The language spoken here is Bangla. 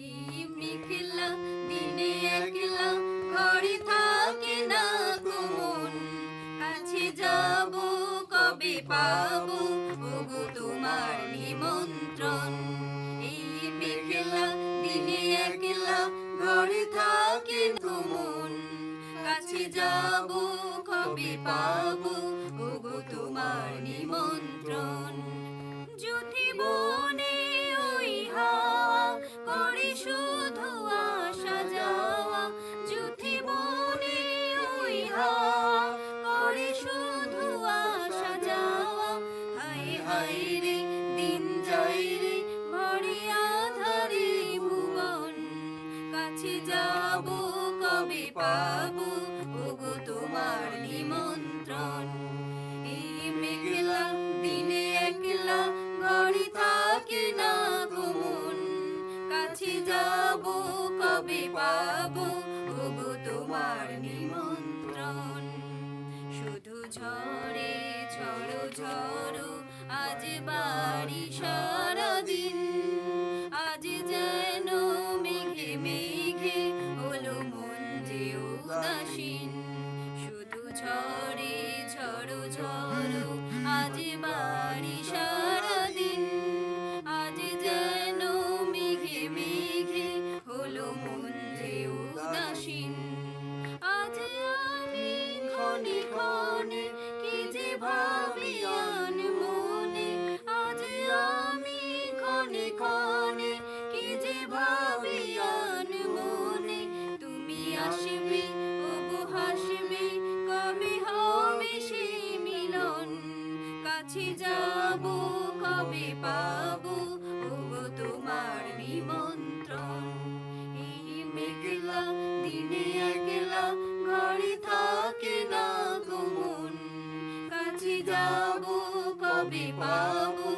এই মেঘলা দিনে একলা ঘরে থাকে না গো মন, কাছে যাব কবে পাবো ওগো তোমার নিমন্ত্রণ। এই মেঘলা দিনে একলা ঘরে থাকে না মন, কাছে যাব কবে পাবো ওগো তোমার নিমন্ত্রণ। যদি বনে ওই হাওয়া করে শুধু আসা যাওয়া, যদি বনে ওই হাওয়া করে শুধু আসা যাওয়া, হায় হায় রে দিন যায় রে ভরে আধারে ভুবন, কাছে যাব কবে পাবো ওগো তোমার নিমন্ত্রণ। এই মেঘলা দিনে একলা ঘরে থাকে না গো মন, কাছে যাব কবে পাবো ওগো তোমার নিমন্ত্রণ। শুধু ঝড়ে ঝড়ো ঝড়ো আজ বাড়ি সারাদিন, আজ যেন মেঘে মেঘে হলো মন যে উদাসীন। শুধু ঝড়ে ঝড়ো ঝড়ো আজ বাড়ি সারাদিন, আজ যেন মেঘে মেঘে হলো মন যে উদাসীন। আজ আমি ক্ষণে ক্ষণে কি যে ভাবি মনে, আজ আমি ক্ষণে ক্ষণে কি যে ভাবি মনে। তুমি আসবে ওগো হাসবে কবে হবে সে মিলন, কাছে যাব কবে পাবো ওগো তোমার নিমন্ত্রণ। এই মেঘলা দিনে একলা ঘরে থাকে না গো মন, কাছে যাব কবে পাবো